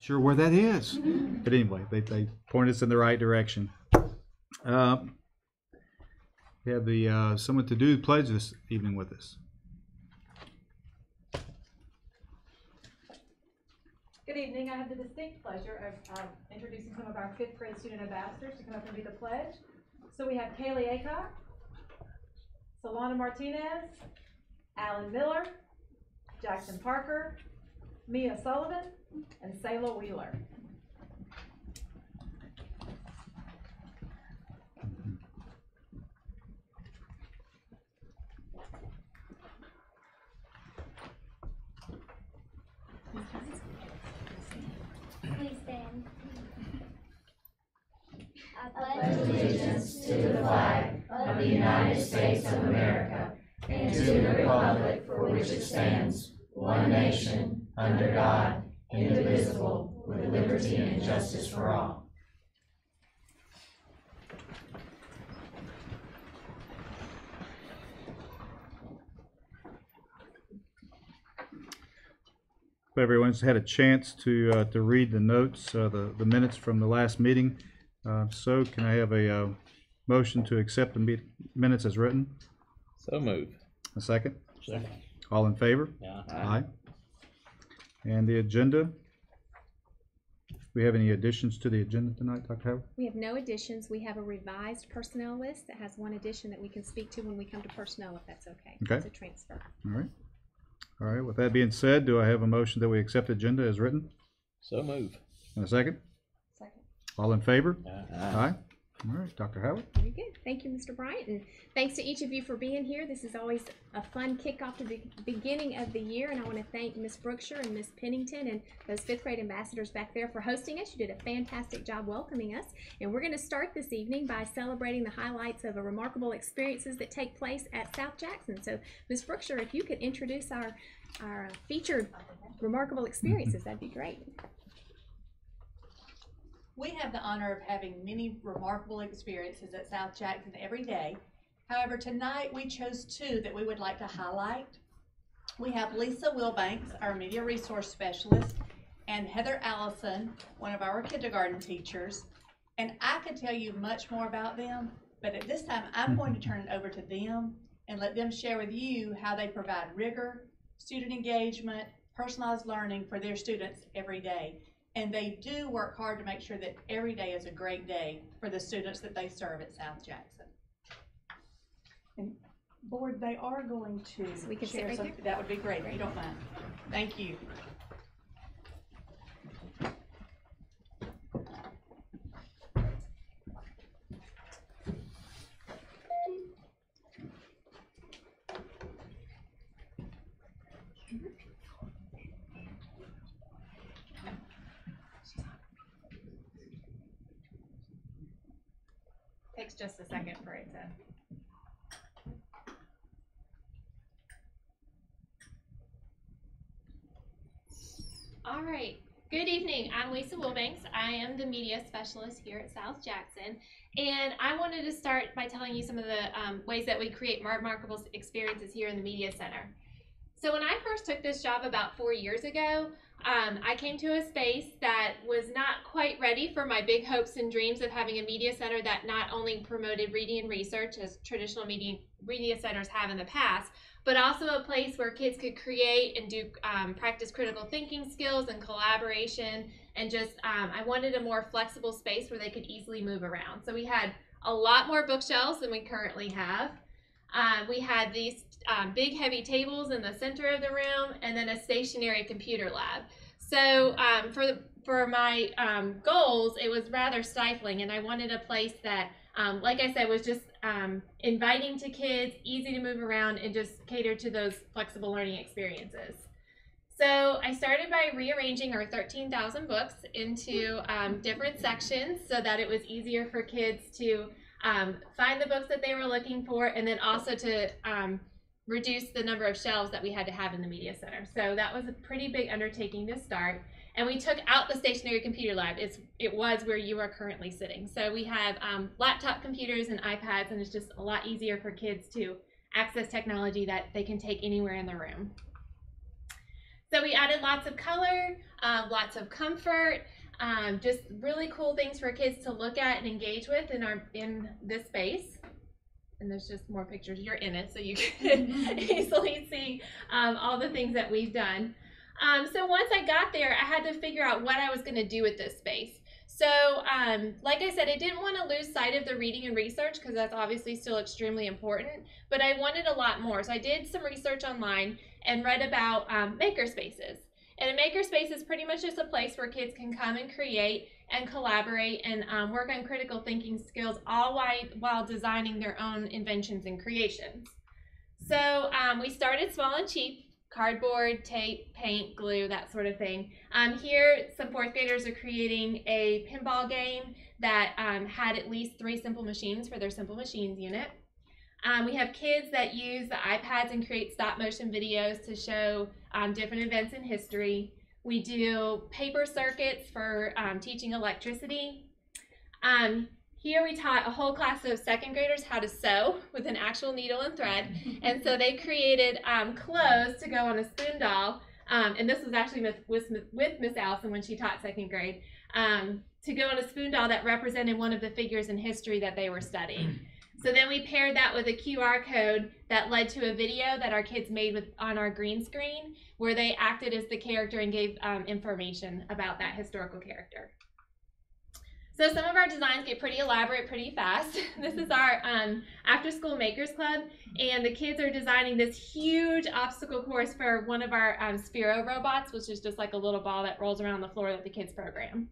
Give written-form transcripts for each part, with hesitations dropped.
sure where that is. But anyway, they point us in the right direction. We have the someone to do the pledge this evening with us. Good evening. I have the distinct pleasure of introducing some of our 5th grade student ambassadors to come up and do the pledge. So we have Kaylee Acock, Solana Martinez, Alan Miller, Jackson Parker, Mia Sullivan, and Sayla Wheeler. Please stand. I pledge allegiance to the flag of the United States of America and to the republic for which it stands, one nation, under God, indivisible, with liberty and justice for all. Hope everyone's had a chance to read the notes, the minutes from the last meeting. So can I have a motion to accept the minutes as written? So moved. A second? Second. All in favor? Yeah. Aye. And the agenda? Do we have any additions to the agenda tonight, Dr. Howard? We have no additions. We have a revised personnel list that has one addition that we can speak to when we come to personnel, if that's okay. Okay. It's a transfer. All right. All right. With that being said, do I have a motion that we accept the agenda as written? So moved. And a second? Second. All in favor? Aye. All right, Dr. Howard. Very good. Thank you, Mr. Bryant, and thanks to each of you for being here. This is always a fun kickoff to the beginning of the year, and I want to thank Ms. Brookshire and Ms. Pennington and those 5th grade ambassadors back there for hosting us. You did a fantastic job welcoming us, and we're going to start this evening by celebrating the highlights of remarkable experiences that take place at South Jackson. So, Ms. Brookshire, if you could introduce our featured remarkable experiences, that'd be great. We have the honor of having many remarkable experiences at South Jackson every day. However, tonight we chose 2 that we would like to highlight. We have Lisa Wilbanks, our media resource specialist, and Heather Allison, one of our kindergarten teachers. And I could tell you much more about them, but at this time I'm going to turn it over to them and let them share with you how they provide rigor, student engagement, personalized learning for their students every day. And they do work hard to make sure that every day is a great day for the students that they serve at South Jackson. And board, they are going to So we can sit share right something. there? That would be great if you don't mind. Thank you. Takes just a second for it to. All right. Good evening. I'm Lisa Wilbanks. I am the media specialist here at South Jackson, and I wanted to start by telling you some of the ways that we create remarkable experiences here in the Media Center. So when I first took this job about 4 years ago, I came to a space that was not quite ready for my big hopes and dreams of having a media center that not only promoted reading and research as traditional media centers have in the past, but also a place where kids could create and do practice critical thinking skills and collaboration, and just I wanted a more flexible space where they could easily move around. So we had a lot more bookshelves than we currently have. We had these big heavy tables in the center of the room, and then a stationary computer lab. So for my goals, it was rather stifling, and I wanted a place that, like I said, was just inviting to kids, easy to move around, and just cater to those flexible learning experiences. So I started by rearranging our 13,000 books into different sections so that it was easier for kids to find the books that they were looking for, and then also to reduce the number of shelves that we had to have in the media center. So that was a pretty big undertaking to start. And we took out the stationary computer lab. It was where you are currently sitting. So we have laptop computers and iPads, and it's just a lot easier for kids to access technology that they can take anywhere in the room. So we added lots of color, lots of comfort, just really cool things for kids to look at and engage with in this space. And there's just more pictures. You're in it, so you can easily see all the things that we've done. So once I got there, I had to figure out what I was going to do with this space. So like I said, I didn't want to lose sight of the reading and research because that's obviously still extremely important, but I wanted a lot more. So I did some research online and read about maker spaces. And a makerspace is pretty much just a place where kids can come and create and collaborate and work on critical thinking skills, all while designing their own inventions and creations. So we started small and cheap: cardboard, tape, paint, glue, that sort of thing. Here, some fourth graders are creating a pinball game that had at least 3 simple machines for their simple machines unit. We have kids that use the iPads and create stop motion videos to show different events in history. We do paper circuits for teaching electricity. Here we taught a whole class of 2nd graders how to sew with an actual needle and thread. And so they created clothes to go on a spoon doll. And this was actually with Miss Allison when she taught 2nd grade, to go on a spoon doll that represented one of the figures in history that they were studying. So then we paired that with a QR code that led to a video that our kids made on our green screen, where they acted as the character and gave information about that historical character. So some of our designs get pretty elaborate pretty fast. This is our after school makers club, and the kids are designing this huge obstacle course for one of our Sphero robots, which is just like a little ball that rolls around the floor that the kids program.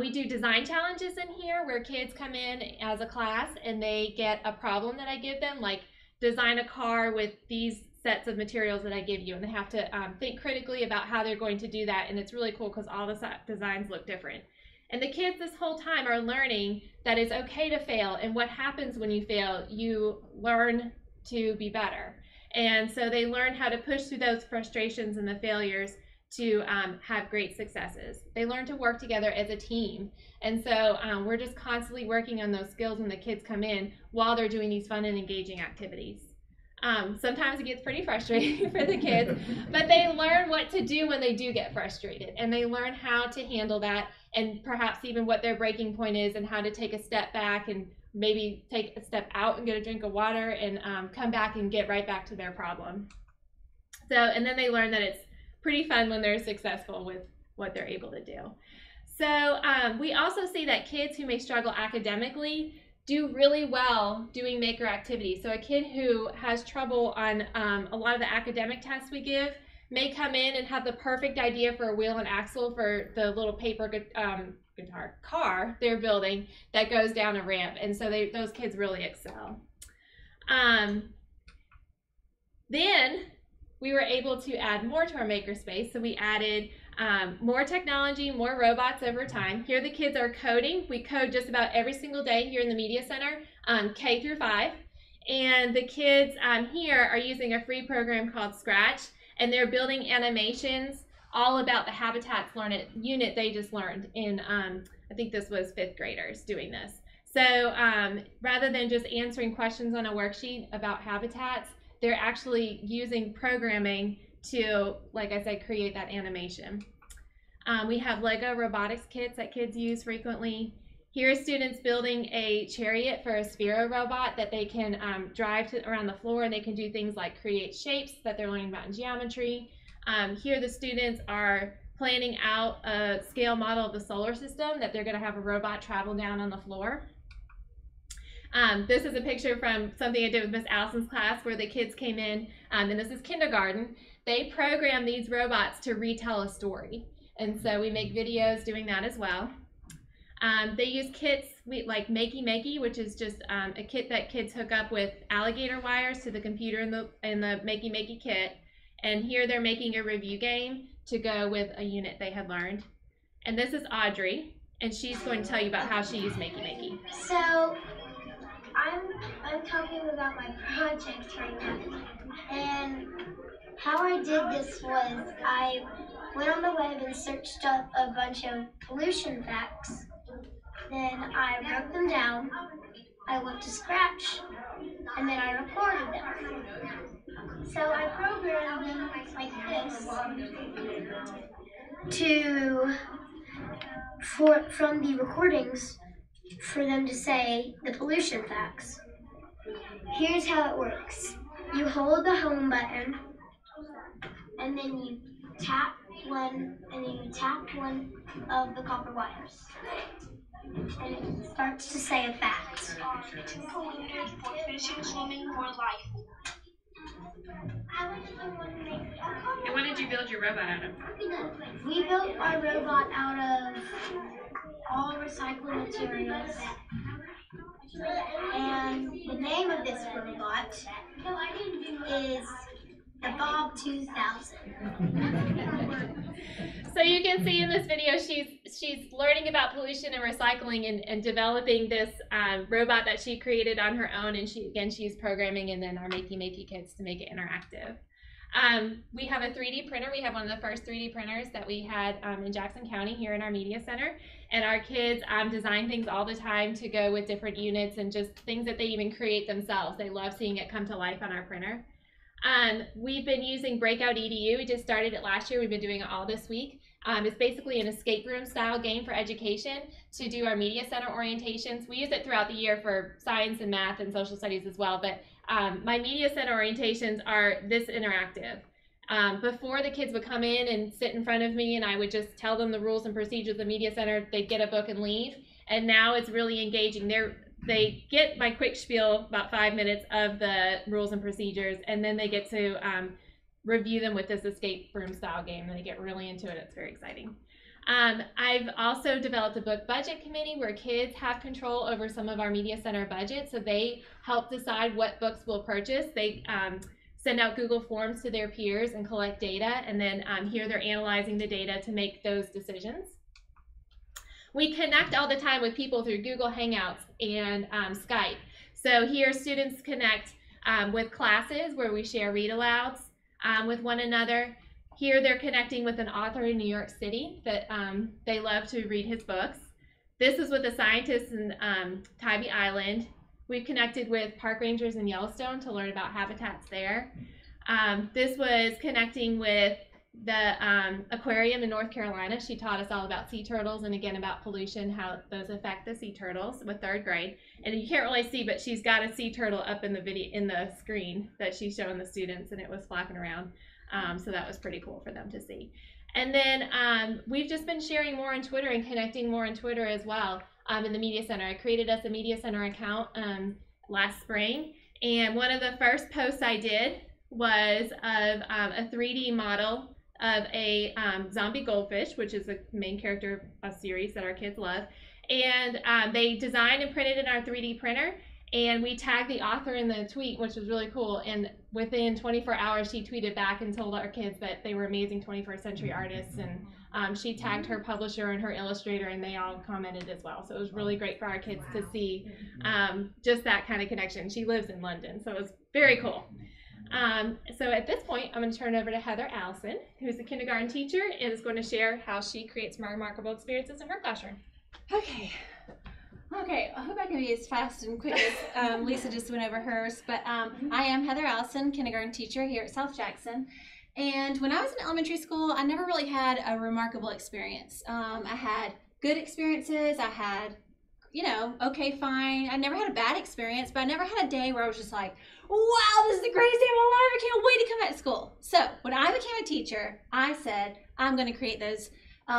We do design challenges in here where kids come in as a class and they get a problem that I give them, like design a car with these sets of materials that I give you, and they have to think critically about how they're going to do that. And it's really cool because all the designs look different. And the kids this whole time are learning that it's okay to fail, and what happens when you fail, you learn to be better. And so they learn how to push through those frustrations and the failures to have great successes. They learn to work together as a team. And so we're just constantly working on those skills when the kids come in while they're doing these fun and engaging activities. Sometimes it gets pretty frustrating for the kids, but they learn what to do when they do get frustrated, and they learn how to handle that, and perhaps even what their breaking point is and how to take a step back and maybe take a step out and get a drink of water and come back and get right back to their problem. So, and then they learn that it's pretty fun when they're successful with what they're able to do. So we also see that kids who may struggle academically do really well doing maker activities. So a kid who has trouble on a lot of the academic tests we give may come in and have the perfect idea for a wheel and axle for the little paper car they're building that goes down a ramp. And so those kids really excel. Then we were able to add more to our makerspace. So we added more technology, more robots over time. Here the kids are coding. We code just about every single day here in the Media Center, K through 5. And the kids here are using a free program called Scratch, and they're building animations all about the Habitats unit they just learned in, I think this was 5th graders doing this. So rather than just answering questions on a worksheet about habitats, they're actually using programming to, like I said, create that animation. We have Lego robotics kits that kids use frequently. Here are students building a chariot for a Sphero robot that they can drive around the floor, and they can do things like create shapes that they're learning about in geometry. Here the students are planning out a scale model of the solar system that they're going to have a robot travel down on the floor. This is a picture from something I did with Miss Allison's class where the kids came in, and this is kindergarten. They program these robots to retell a story. And so we make videos doing that as well. They use kits like Makey Makey, which is just a kit that kids hook up with alligator wires to the computer in the Makey Makey kit. And here they're making a review game to go with a unit they had learned. And this is Audrey, and she's going to tell you about how she used Makey Makey. So I'm talking about my project right now, and how I did this was I went on the web and searched up a bunch of pollution facts. Then I wrote them down, I went to Scratch, and then I recorded them. So I programmed them like this from the recordings for them to say the pollution facts. Here's how it works. You hold the home button, and then you tap one of the copper wires. And it starts to say a fact. Polluted for fishing, swimming, or life. And what did you build your robot out of? We built our robot out of all recycled materials. And the name of this robot is the Bob 2000. So you can see in this video, she's learning about pollution and recycling and developing this robot that she created on her own. And she's programming and then our Makey kits to make it interactive. We have a 3D printer. We have one of the first 3D printers that we had in Jackson County here in our media center. And our kids design things all the time to go with different units and just things that they even create themselves. They love seeing it come to life on our printer. We've been using Breakout EDU. We just started it last year. We've been doing it all this week. It's basically an escape room style game for education to do our media center orientations. We use it throughout the year for science and math and social studies as well, but my media center orientations are this interactive. Before the kids would come in and sit in front of me and I would just tell them the rules and procedures of the media center, they'd get a book and leave. And now it's really engaging. They get my quick spiel, about 5 minutes of the rules and procedures, and then they get to review them with this escape room style game, and they get really into it. It's very exciting. I've also developed a book budget committee where kids have control over some of our media center budget, so they help decide what books we'll purchase. They send out Google Forms to their peers and collect data, and then here they're analyzing the data to make those decisions. We connect all the time with people through Google Hangouts and Skype. So here students connect with classes where we share read-alouds with one another. Here they're connecting with an author in New York City that they love to read his books. This is with a scientist in Tybee Island. We've connected with park rangers in Yellowstone to learn about habitats there. This was connecting with the aquarium in North Carolina. She taught us all about sea turtles and again about pollution, how those affect the sea turtles with 3rd grade. And you can't really see, but she's got a sea turtle up in the video in the screen that she's showing the students, and it was flapping around. So that was pretty cool for them to see. And then we've just been sharing more on Twitter and connecting more on Twitter as well in the Media Center. I created us a Media Center account last spring, and one of the first posts I did was of a 3D model of a zombie goldfish, which is the main character of a series that our kids love. And they designed and printed in our 3D printer, and we tagged the author in the tweet, which was really cool. And within 24 hours, she tweeted back and told our kids that they were amazing 21st century artists. And she tagged her publisher and her illustrator, and they all commented as well. So it was really great for our kids to see just that kind of connection. She lives in London, so it was very cool. So at this point, I'm going to turn over to Heather Allison, who's a kindergarten teacher and is going to share how she creates remarkable experiences in her classroom. Okay, I hope I can be as fast and quick as Lisa just went over hers, but I am Heather Allison, kindergarten teacher here at South Jackson. And when I was in elementary school, I never really had a remarkable experience. I had good experiences, I had, okay, fine. I never had a bad experience, but I never had a day where I was just like, wow, this is the greatest day of my life. I can't wait to come back to school. So when I became a teacher, I said, I'm going to create those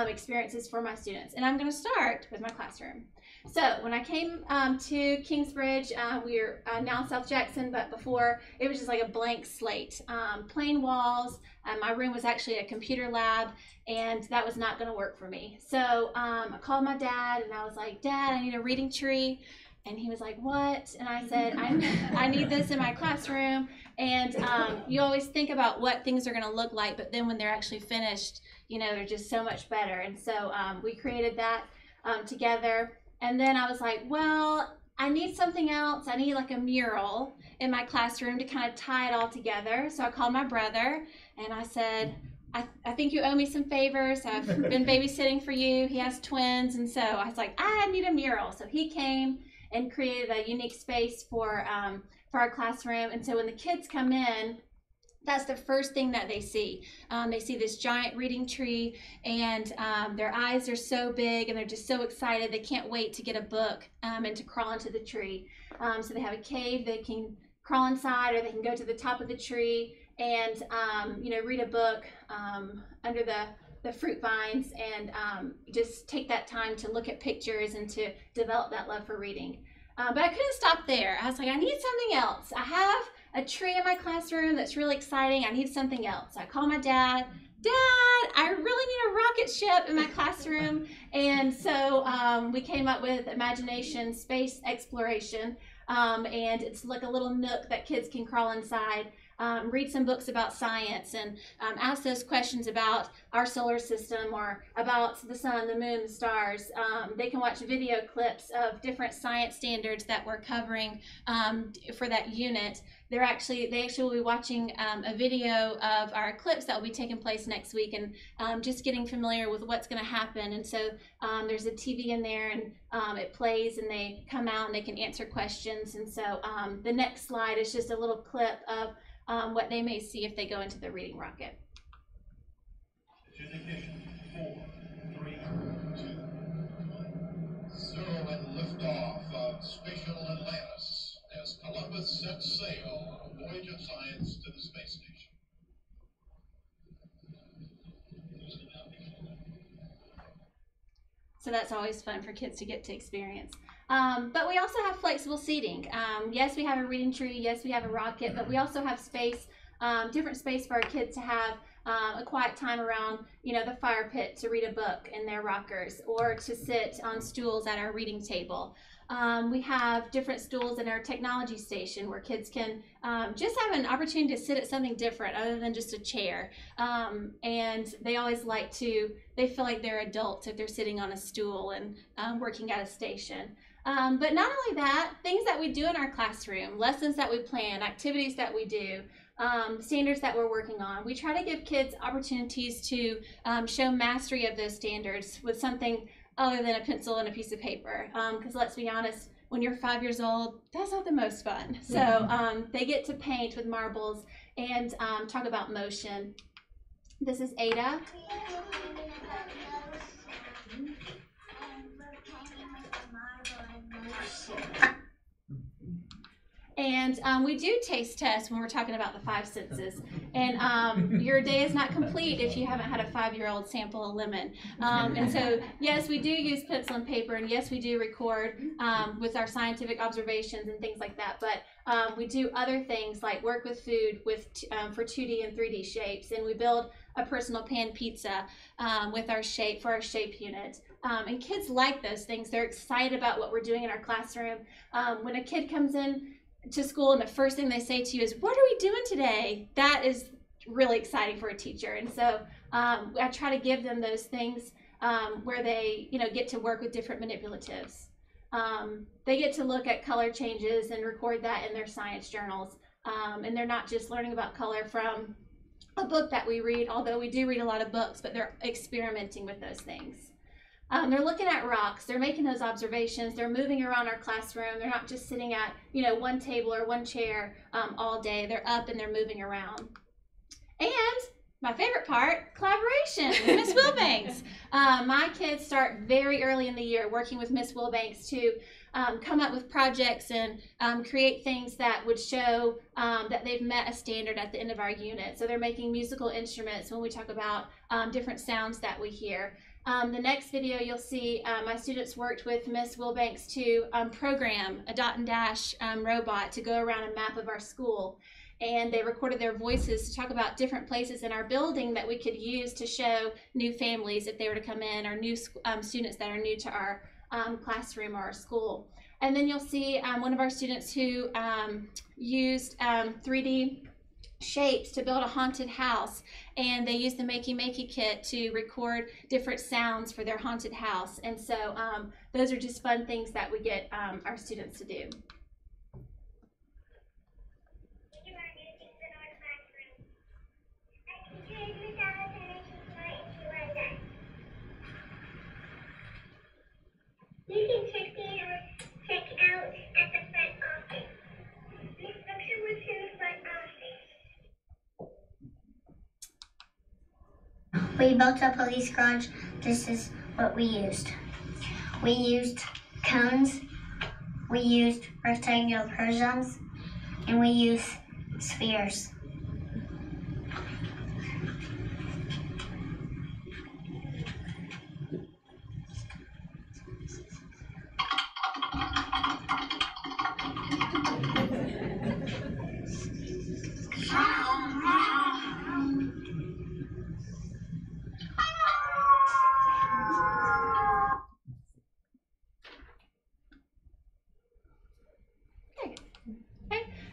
experiences for my students. And I'm going to start with my classroom. So when I came to Kingsbridge, we're now South Jackson, but before it was just like a blank slate, plain walls. My room was actually a computer lab, and that was not going to work for me. So I called my dad, and I was like, Dad, I need a reading tree. And he was like, what? And I said, I need this in my classroom. And you always think about what things are going to look like, but then when they're actually finished, they're just so much better. And so we created that together. And then I was like, well, I need something else. I need like a mural in my classroom to kind of tie it all together. So I called my brother and I said, I think you owe me some favors. I've been babysitting for you. He has twins. And so I was like, I need a mural. So he came and created a unique space for our classroom. And so when the kids come in, that's the first thing that they see. They see this giant reading tree, and their eyes are so big, and they're just so excited. They can't wait to get a book and to crawl into the tree. So they have a cave they can crawl inside, or they can go to the top of the tree and read a book under the fruit vines, and just take that time to look at pictures and to develop that love for reading. But I couldn't stop there. I was like, I need something else. I have a tree in my classroom that's really exciting. I need something else. I call my dad. Dad, I really need a rocket ship in my classroom. And so we came up with Imagination Space Exploration. And it's like a little nook that kids can crawl inside, read some books about science, and ask those questions about our solar system or about the sun, the moon, the stars. They can watch video clips of different science standards that we're covering for that unit. They actually will be watching a video of our eclipse that will be taking place next week, and just getting familiar with what's going to happen. And so there's a TV in there, and it plays, and they come out and they can answer questions. And so the next slide is just a little clip of what they may see if they go into the reading rocket. Ignition, 4, 3, 2, 1. 0 and liftoff of Spatial Atlantis as Columbus sets sail on a voyage of science to the space station. So that's always fun for kids to get to experience. But we also have flexible seating. Yes, we have a reading tree. Yes, we have a rocket, but we also have space, different space for our kids to have a quiet time around, the fire pit to read a book in their rockers, or to sit on stools at our reading table. We have different stools in our technology station where kids can just have an opportunity to sit at something different other than just a chair. And they always they feel like they're adults if they're sitting on a stool and working at a station. But not only that, things that we do in our classroom, lessons that we plan, activities that we do, standards that we're working on. We try to give kids opportunities to show mastery of those standards with something other than a pencil and a piece of paper. Because let's be honest, when you're 5 years old, that's not the most fun. So they get to paint with marbles and talk about motion. This is Ada. And we do taste tests when we're talking about the 5 senses. And your day is not complete if you haven't had a 5-year-old sample a lemon. And so, yes, we do use pencil and paper, and yes, we do record with our scientific observations and things like that. But we do other things like work with food for 2D and 3D shapes, and we build a personal pan pizza with our shape unit. And kids like those things. They're excited about what we're doing in our classroom. When a kid comes in to school and the first thing they say to you is, "What are we doing today?" That is really exciting for a teacher. And so I try to give them those things where they get to work with different manipulatives. They get to look at color changes and record that in their science journals. And they're not just learning about color from a book that we read, although we do read a lot of books, but they're experimenting with those things. They're looking at rocks, they're making those observations, they're moving around our classroom, they're not just sitting at one table or one chair all day, they're up and they're moving around. And my favorite part, collaboration with Miss Wilbanks. My kids start very early in the year working with Miss Wilbanks to come up with projects and create things that would show that they've met a standard at the end of our unit. So they're making musical instruments when we talk about different sounds that we hear. The next video you'll see my students worked with Miss Wilbanks to program a dot and dash robot to go around a map of our school. And they recorded their voices to talk about different places in our building that we could use to show new families if they were to come in, or new students that are new to our classroom or our school. And then you'll see one of our students who used 3D shapes to build a haunted house, and they used the Makey kit to record different sounds for their haunted house. And so those are just fun things that we get our students to do. You can check out we built a police garage, this is what we used. We used cones, we used rectangular prisms, and we used spheres.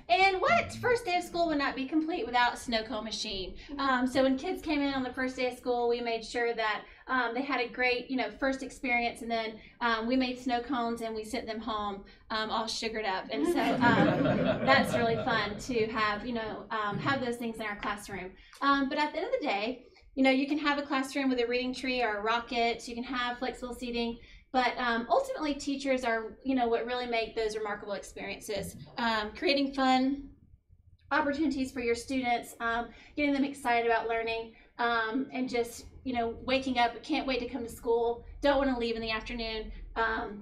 And what first day of school would not be complete without a snow cone machine? So when kids came in on the first day of school, we made sure that they had a great, first experience, and then we made snow cones and we sent them home all sugared up. And so that's really fun to have, have those things in our classroom. But at the end of the day, you can have a classroom with a reading tree or a rocket. You can have flexible seating. But ultimately, teachers are, what really make those remarkable experiences. Creating fun opportunities for your students, getting them excited about learning, and just, waking up, can't wait to come to school, don't want to leave in the afternoon.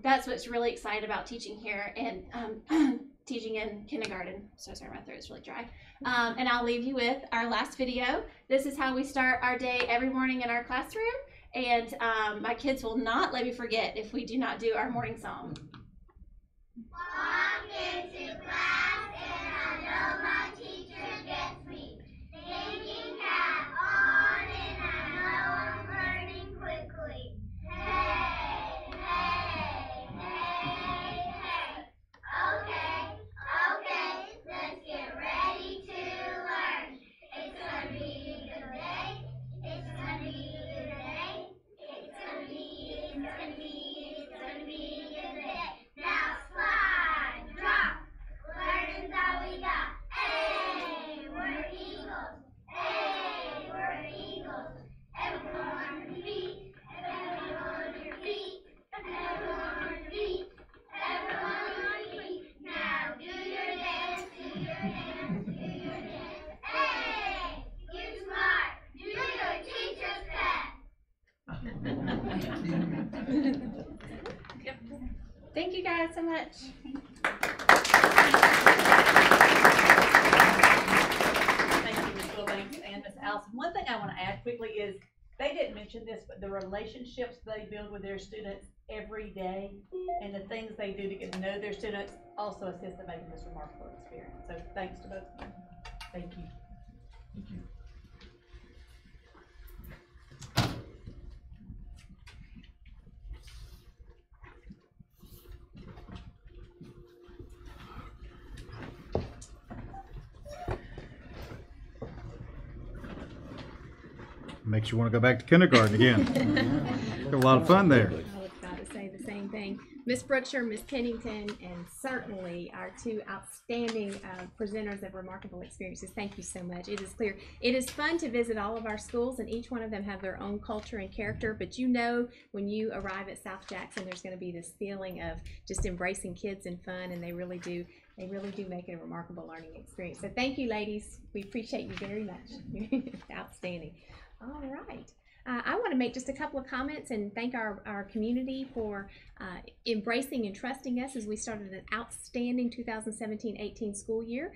That's what's really exciting about teaching here and teaching in kindergarten. So sorry, my throat's really dry. And I'll leave you with our last video. This is how we start our day every morning in our classroom. And my kids will not let me forget if we do not do our morning song. Walk into class and I know my teacher gets me. Thinking hat on and I know I'm learning quickly. Hey, hey, hey, hey. Okay, let's get ready to learn. It's gonna be a good day. It's gonna be a good day. It's gonna be a good day. Now slide, drop, learning's all we got. Hey, we're eagles. Hey, we're eagles. Everyone on your feet. Everyone on your feet. Everyone on your feet. Everyone on your feet. Now do your dance, do your dance, do your dance. Hey, you smart. Do your teacher's pet. Thank you guys so much. Thank you, Ms. Wilbanks and Ms. Allison. One thing I want to add quickly is, they didn't mention this, but the relationships they build with their students every day and the things they do to get to know their students also assist in making this remarkable experience. So thanks to both of them. Thank you. Thank you. Makes you want to go back to kindergarten again. Got a lot of fun there. I was about to say the same thing. Miss Brookshire, Miss Pennington, and certainly our two outstanding presenters of remarkable experiences. Thank you so much. It is clear. It is fun to visit all of our schools, and each one of them have their own culture and character, but when you arrive at South Jackson, there's going to be this feeling of just embracing kids and fun, and they really do make it a remarkable learning experience. So thank you, ladies. We appreciate you very much. Outstanding. All right. I want to make just a couple of comments and thank our community for embracing and trusting us as we started an outstanding 2017-18 school year.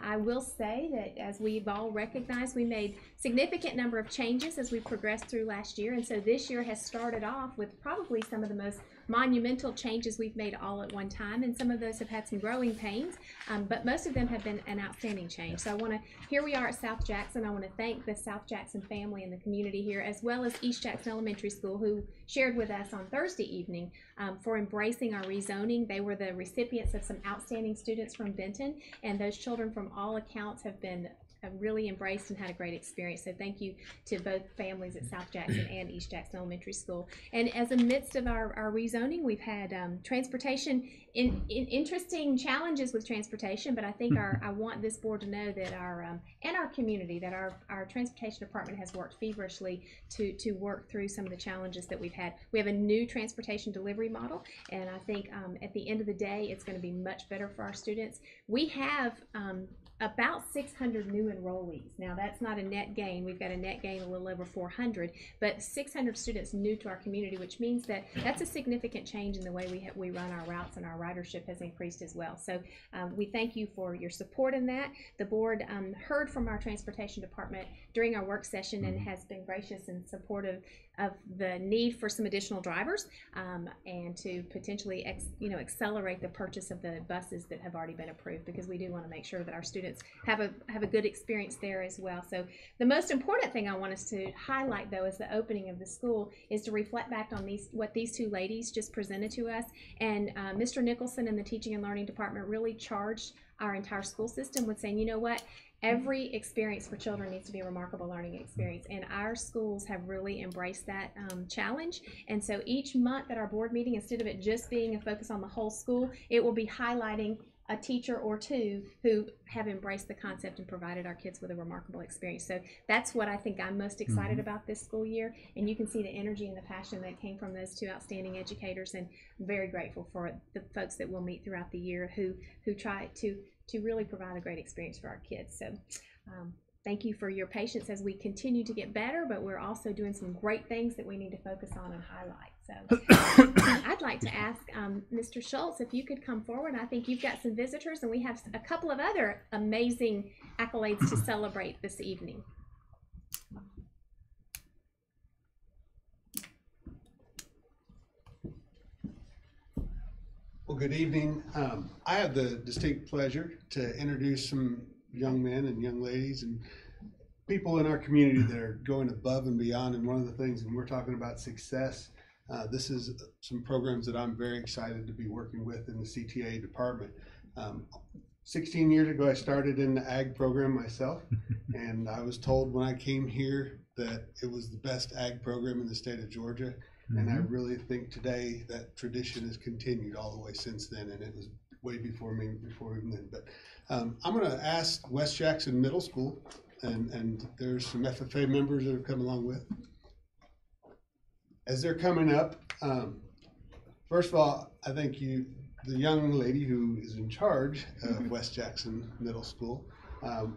I will say that as we've all recognized, we made significant number of changes as we progressed through last year, and so this year has started off with probably some of the most monumental changes we've made all at one time, and some of those have had some growing pains, but most of them have been an outstanding change. So here we are at South Jackson. I want to thank the South Jackson family and the community here, as well as East Jackson Elementary School, who shared with us on Thursday evening for embracing our rezoning. They were the recipients of some outstanding students from Benton, and those children from all accounts have been really embraced and had a great experience. So thank you to both families at South Jackson and East Jackson Elementary School. And as a midst of our rezoning, we've had transportation, interesting challenges with transportation, but I think I want this board to know that and our community, that our transportation department has worked feverishly to work through some of the challenges that we've had. We have a new transportation delivery model, and I think at the end of the day, it's going to be much better for our students. We have about 600 new enrollees. Now that's not a net gain. We've got a net gain a little over 400, but 600 students new to our community, which means that that's a significant change in the way we run our routes, and our ridership has increased as well. So we thank you for your support in that. The board heard from our transportation department during our work session and has been gracious and supportive of the need for some additional drivers and to potentially accelerate the purchase of the buses that have already been approved, because we do want to make sure that our students have a good experience there as well. So the most important thing I want us to highlight, though, is the opening of the school is to reflect back on what these two ladies just presented to us. And Mr. Nicholson and the Teaching and Learning Department really charged our entire school system with saying, you know what, every experience for children needs to be a remarkable learning experience, and our schools have really embraced that challenge. And so each month at our board meeting, instead of it just being a focus on the whole school, it will be highlighting a teacher or two who have embraced the concept and provided our kids with a remarkable experience. So that's what I think I'm most excited about this school year, and you can see the energy and the passion that came from those two outstanding educators, and I'm very grateful for the folks that we'll meet throughout the year who try to really provide a great experience for our kids. So thank you for your patience as we continue to get better, but we're also doing some great things that we need to focus on and highlight. So I'd like to ask Mr. Schultz if you could come forward. I think you've got some visitors, and we have a couple of other amazing accolades to celebrate this evening. Well, good evening. I have the distinct pleasure to introduce some young men and young ladies and people in our community that are going above and beyond. And one of the things, when we're talking about success, this is some programs that I'm very excited to be working with in the CTA department. 16 years ago, I started in the ag program myself, and I was told when I came here that it was the best ag program in the state of Georgia. And I really think today that tradition has continued all the way since then, and it was way before me, before even then. But I'm going to ask West Jackson Middle School, and there's some FFA members that have come along with. As they're coming up, first of all, I think the young lady who is in charge of West Jackson Middle School,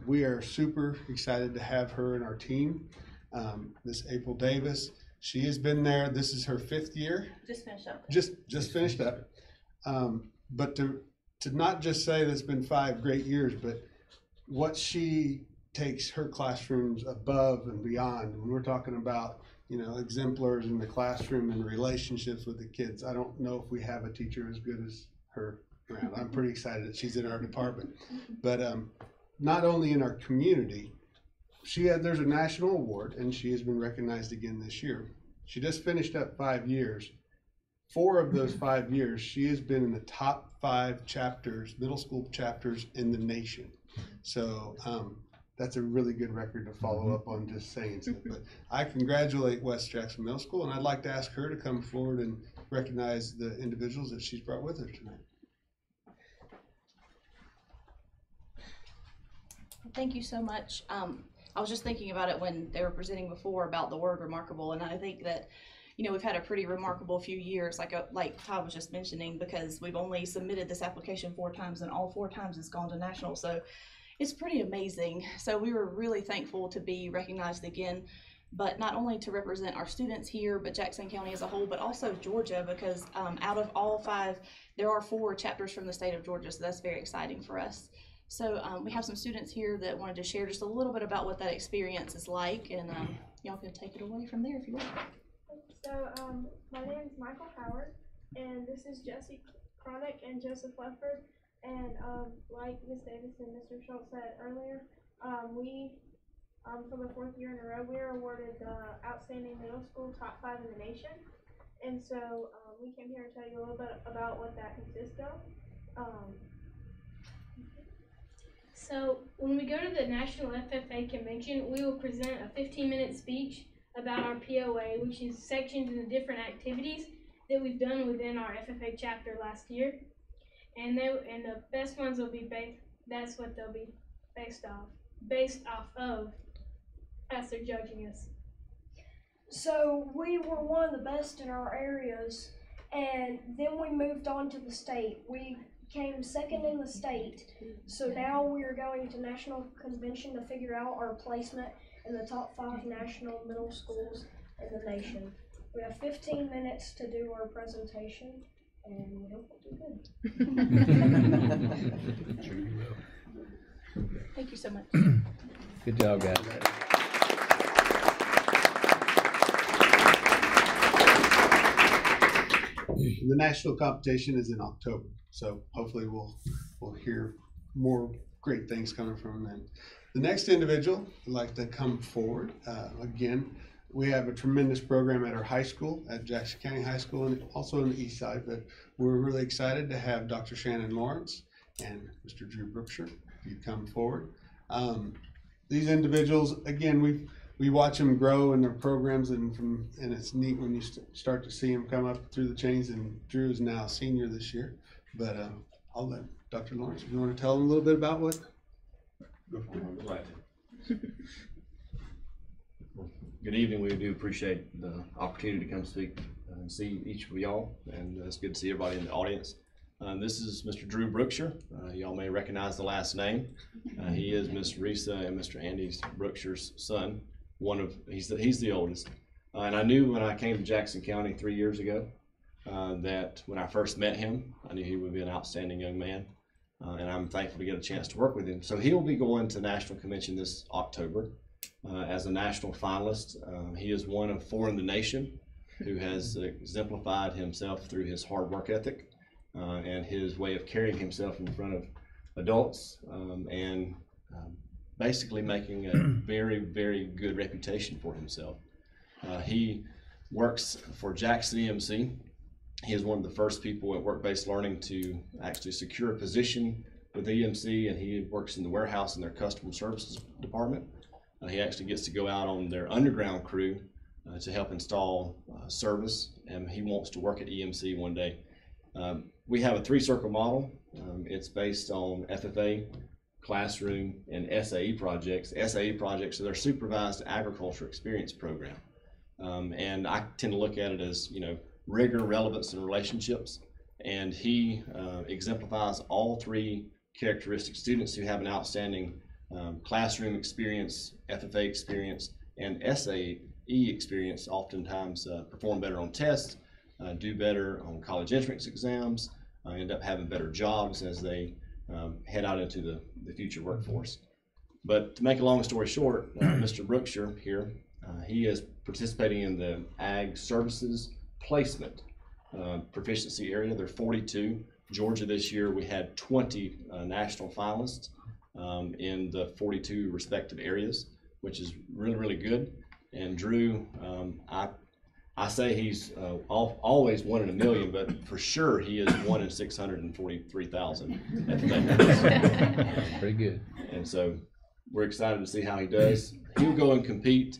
we are super excited to have her in our team. Miss April Davis. She has been there. This is her 5th year. Just finished up. Just finished up. But to not just say that it's been 5 great years, but what she takes her classrooms above and beyond. When we're talking about, exemplars in the classroom and relationships with the kids, I don't know if we have a teacher as good as her around. I'm pretty excited that she's in our department. But not only in our community, there's a national award, and she has been recognized again this year. She just finished up 5 years. 4 of those 5 years, she has been in the top 5 chapters, middle school chapters in the nation. So that's a really good record to follow up on, just saying so. But I congratulate West Jackson Middle School, and I'd like to ask her to come forward and recognize the individuals that she's brought with her tonight. Thank you so much. I was just thinking about it when they were presenting before about the word remarkable, and I think that, we've had a pretty remarkable few years, like Todd was just mentioning, because we've only submitted this application 4 times, and all 4 times it's gone to national, so it's pretty amazing. So we were really thankful to be recognized again, but not only to represent our students here, but Jackson County as a whole, but also Georgia, because out of all 5, there are 4 chapters from the state of Georgia, so that's very exciting for us. So we have some students here that wanted to share just a little bit about what that experience is like, and y'all can take it away from there if you want. So my name is Michael Howard, and this is Jesse Cronick and Joseph Lefford. And like Ms. Davis and Mr. Schultz said earlier, we, for the 4th year in a row, we are awarded the Outstanding Middle School Top 5 in the nation. And so we came here to tell you a little bit about what that consists of. So when we go to the National FFA Convention, we will present a 15-minute speech about our POA, which is sectioned into different activities that we've done within our FFA chapter last year. And the best ones will be that's what they'll be based off of as they're judging us. So we were one of the best in our areas, and then we moved on to the state. We came second in the state. So now we are going to national convention to figure out our placement in the top 5 national middle schools in the nation. We have 15 minutes to do our presentation, and we hope we'll do good. Thank you so much. Good job, guys. The national competition is in October, so hopefully we'll hear more great things coming from them. The next individual would like to come forward. Again, we have a tremendous program at our high school, at Jackson County High School, and also on the east side, but we're really excited to have Dr. Shannon Lawrence and Mr. Drew Brookshire. If you come forward. These individuals, again, we watch them grow in their programs, and it's neat when you start to see them come up through the chains. And Drew is now a senior this year, but I'll let Dr. Lawrence, if you want to tell them a little bit about what. Go for it. I'm glad to. Good evening. We do appreciate the opportunity to come speak and see each of y'all, and it's good to see everybody in the audience. This is Mr. Drew Brookshire. Y'all may recognize the last name. He is Miss Risa and Mr. Andy Brookshire's son. He's the oldest. And I knew when I came to Jackson County 3 years ago that when I first met him, I knew he would be an outstanding young man. And I'm thankful to get a chance to work with him. So he will be going to National Convention this October as a national finalist. He is one of 4 in the nation who has exemplified himself through his hard work ethic and his way of carrying himself in front of adults and basically making a very, very good reputation for himself. He works for Jackson EMC. He is one of the first people at Work-Based Learning to actually secure a position with EMC, and he works in the warehouse in their customer services department. He actually gets to go out on their underground crew to help install service, and he wants to work at EMC one day. We have a 3-circle model. It's based on FFA, classroom, and SAE projects. SAE projects are their supervised agriculture experience program. And I tend to look at it as, rigor, relevance, and relationships. And he exemplifies all 3 characteristics. Students who have an outstanding classroom experience, FFA experience, and SAE experience oftentimes perform better on tests, do better on college entrance exams, end up having better jobs as they head out into the future workforce. But to make a long story short, Mr. Brookshire here, he is participating in the Ag Services Placement Proficiency Area. There are 42. Georgia this year, we had 20 national finalists in the 42 respective areas, which is really, really good. And Drew, I say he's always 1 in a million, but for sure he is 1 in 643,000. Pretty good. And so we're excited to see how he does. He'll go and compete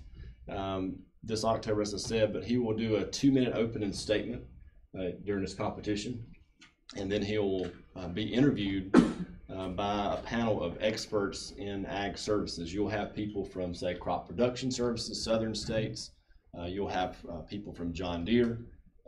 this October, as I said, but he will do a 2-minute opening statement during this competition, and then he will be interviewed by a panel of experts in ag services. You'll have people from, say, crop production services, southern states. You'll have people from John Deere,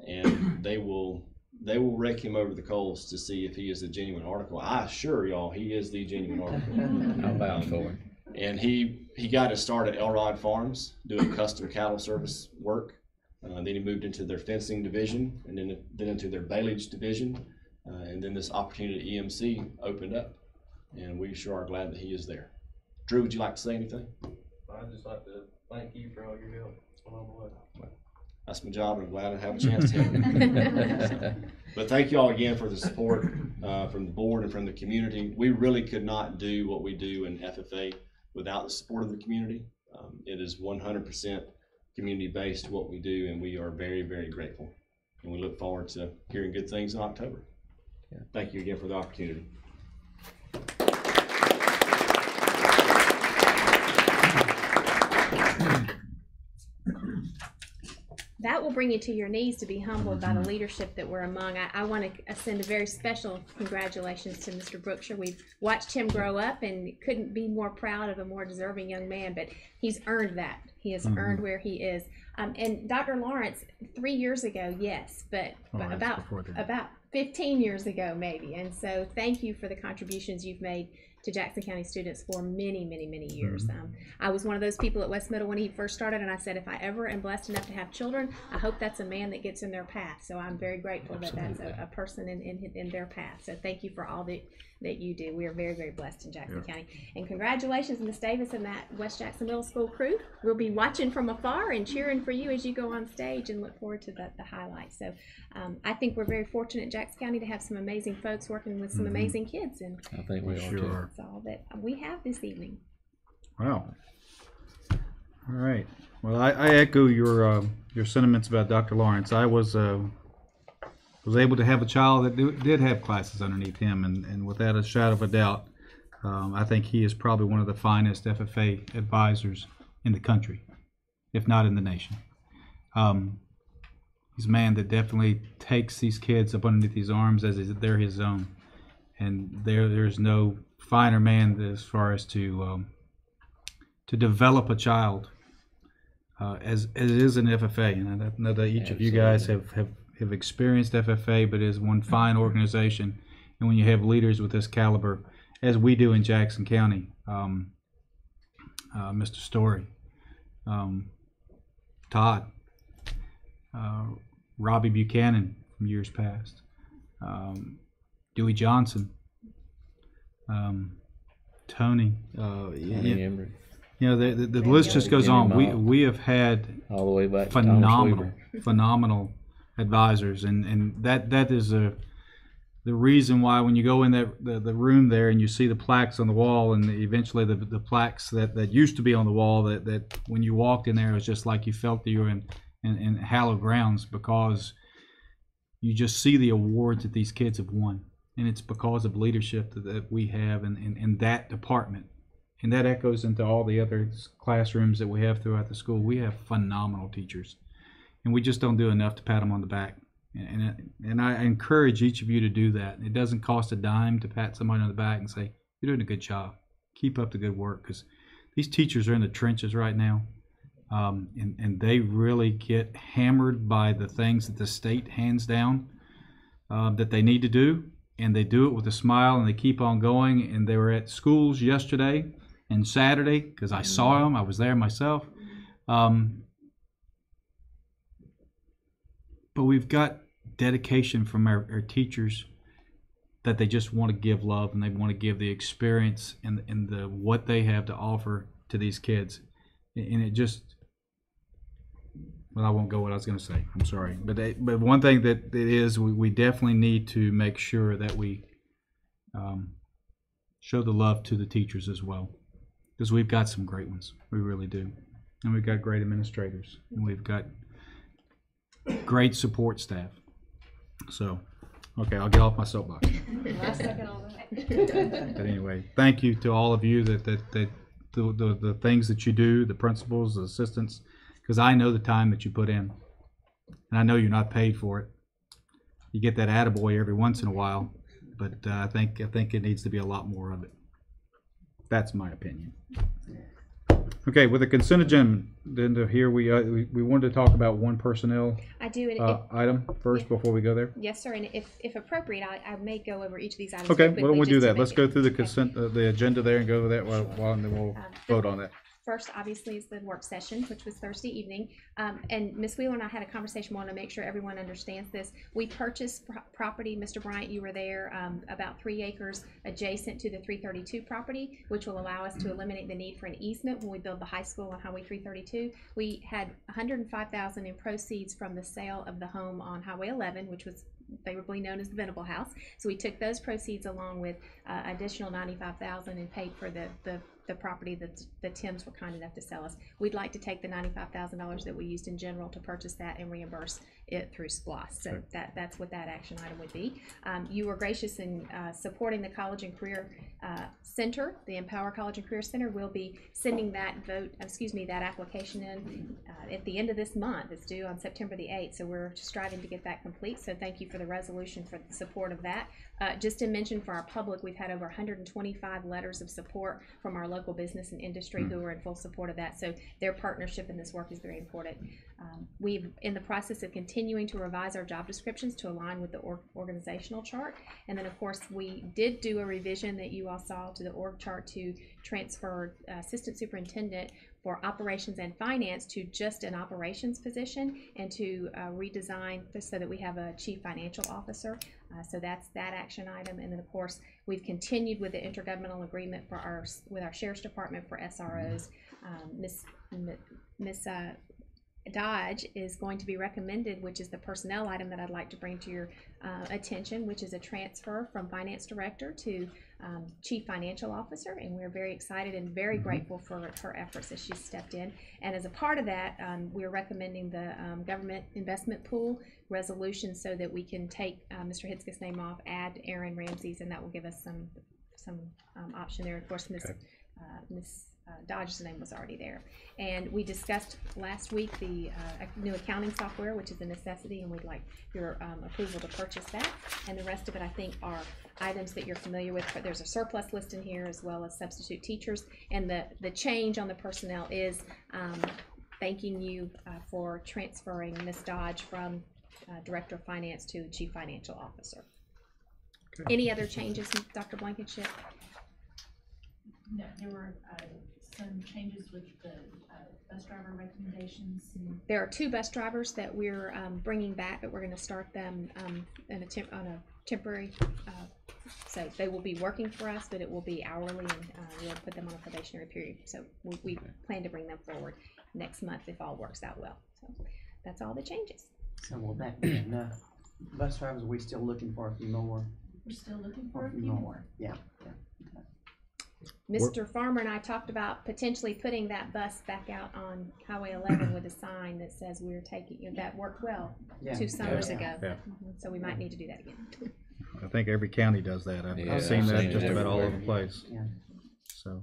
and they will rake him over the coals to see if he is a genuine article. I assure y'all, he is the genuine article. I'm bound for it. And he got his start at Elrod Farms doing custom cattle service work. Then he moved into their fencing division, and then into their baleage division. And then this opportunity at EMC opened up, and we sure are glad that he is there. Drew, would you like to say anything? I'd just like to thank you for all your help along the way. That's my job, and I'm glad to have a chance to help. But thank you all again for the support from the board and from the community. We really could not do what we do in FFA without the support of the community. It is 100% community-based what we do, and we are very, very grateful. And we look forward to hearing good things in October. Yeah. Thank you again for the opportunity. That will bring you to your knees to be humbled by the leadership that we're among. I want to send a very special congratulations to Mr. Brookshire. We've watched him grow up and couldn't be more proud of a more deserving young man, but he's earned that. He has earned where he is. And Dr. Lawrence, 3 years ago, yes, but about 15 years ago maybe. And so thank you for the contributions you've made to Jackson County students for many, many, many years. I was one of those people at West Middle when he first started, and I said, if I ever am blessed enough to have children, I hope that's a man that gets in their path. So I'm very grateful that that's a person in their path. So thank you for all that you do. We are very, very blessed in Jackson County. And congratulations, Ms. Davis and that West Jackson Middle School crew. We'll be watching from afar and cheering for you as you go on stage, and look forward to the highlights. So I think we're very fortunate in Jackson County to have some amazing folks working with some amazing kids. And I think we are too. that's all that we have this evening. Wow. All right. Well, I echo your sentiments about Dr. Lawrence. I was able to have a child that did have classes underneath him, and without a shadow of a doubt, I think he is probably one of the finest FFA advisors in the country, if not in the nation. He's a man that definitely takes these kids up underneath his arms as if they're his own, and there's no finer man as far as to develop a child as it is an FFA. And I know that each of you guys have experienced FFA, but it is one fine organization. And when you have leaders with this caliber, as we do in Jackson County, Mr. Story, Todd, Robbie Buchanan from years past, Dewey Johnson, Tony, Embry. you know, the list just goes on. We have had all the way back phenomenal advisors, and that is the reason why when you go in the room there and you see the plaques on the wall, and eventually the plaques that used to be on the wall, that when you walked in there, it was just like you felt that you were in hallowed grounds, because you just see the awards that these kids have won, and it's because of leadership that we have in that department. And that echoes into all the other classrooms that we have throughout the school. We have phenomenal teachers, and we just don't do enough to pat them on the back. And I encourage each of you to do that. It doesn't cost a dime to pat somebody on the back and say, you're doing a good job. Keep up the good work, because these teachers are in the trenches right now, and they really get hammered by the things that the state hands down that they need to do, and they do it with a smile, and they keep on going. And they were at schools yesterday and Saturday, because I saw them. I was there myself. But we've got dedication from our teachers that they just want to give love, and they want to give the experience and the what they have to offer to these kids. And it just, well, I won't go what I was going to say. I'm sorry. But one thing that it is, we definitely need to make sure that we show the love to the teachers as well, because we've got some great ones. We really do. And we've got great administrators, and we've got great support staff. So, okay, I'll get off my soapbox. Last second on that. But anyway, thank you to all of you that the things that you do, the principals, the assistants, because I know the time that you put in, and I know you're not paid for it. You get that attaboy every once in a while, but I think it needs to be a lot more of it. That's my opinion. Okay, with the consent agenda here, we wanted to talk about one personnel I do, item first before we go there. Yes, sir. And if appropriate, I may go over each of these items. Okay, quickly, why don't we do just to that? make Let's it- go through the okay. consent, the agenda there, and go over that while and then we'll vote on that. First, obviously, is the work session, which was Thursday evening. And Ms. Wheeler and I had a conversation. We want to make sure everyone understands this. We purchased property, Mr. Bryant, you were there, about 3 acres adjacent to the 332 property, which will allow us to eliminate the need for an easement when we build the high school on Highway 332. We had $105,000 in proceeds from the sale of the home on Highway 11, which was favorably known as the Venable House. So we took those proceeds along with additional $95,000 and paid for the property that the Tims were kind enough to sell us. We'd like to take the $95,000 that we used in general to purchase that and reimburse it through SJES. So that's what that action item would be. You were gracious in supporting the College and Career Center, the Empower College and Career Center. We'll be sending that application in at the end of this month. It's due on September the 8th, so we're striving to get that complete. So thank you for the resolution for the support of that. Just to mention for our public, we've had over 125 letters of support from our local business and industry who are in full support of that. So their partnership in this work is very important. We've in the process of continuing to revise our job descriptions to align with the organizational chart. And then of course we did do a revision that you all saw to the org chart to transfer assistant superintendent for operations and finance to just an operations position, and to redesign this so that we have a chief financial officer. So that's that action item. And then of course we've continued with the intergovernmental agreement for with our sheriff's department for SROs. Miss Dodge is going to be recommended, which is the personnel item that I'd like to bring to your attention, which is a transfer from finance director to chief financial officer, and we're very excited and very grateful for her efforts as she stepped in. And as a part of that, we're recommending the government investment pool resolution so that we can take Mr. Hitzke's name off, add Aaron Ramsey's, and that will give us some option there. Of course, Miss Dodge's name was already there. And we discussed last week the new accounting software, which is a necessity, and we'd like your approval to purchase that. And the rest of it, I think, are items that you're familiar with, but there's a surplus list in here as well as substitute teachers. And the change on the personnel is thanking you for transferring Ms. Dodge from Director of Finance to Chief Financial Officer. Okay. Any other changes, Dr. Blankenship? No, there were some changes with the bus driver recommendations. There are 2 bus drivers that we're bringing back, but we're going to start them on a temporary, so they will be working for us, but it will be hourly, and we'll put them on a probationary period. So we plan to bring them forward next month if all works out well. So that's all the changes. So will that be enough bus drivers? Are we still looking for a few more? We're still looking for a few more. Yeah. Mr. Farmer and I talked about potentially putting that bus back out on Highway 11 with a sign that says we're taking, that worked well 2 summers ago. Yeah. So we might need to do that again. I think every county does that. I've seen that just about all over the place. Yeah. So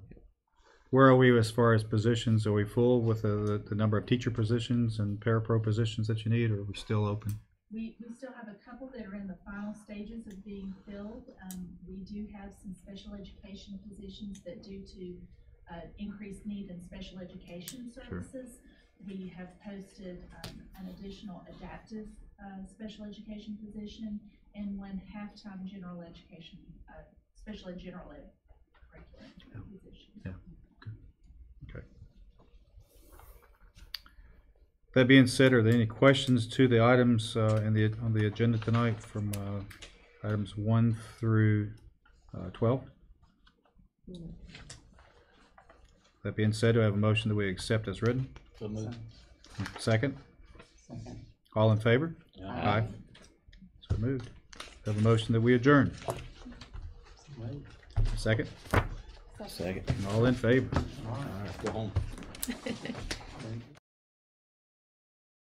where are we as far as positions? Are we full with the number of teacher positions and parapro positions that you need, or are we still open? We still have a couple that are in the final stages of being filled. We do have some special education positions that, due to increased need in special education services, we have posted an additional adaptive special education position and 1 half-time general education, special ed general ed curriculum position. Yeah. Okay. That being said, are there any questions to the items on the agenda tonight from items 1 through 12? That being said, do I have a motion that we accept as written? So moved. Second? Second. All in favor? Aye. So moved. We have a motion that we adjourn. Second? Second. All in favor? All right. Go home.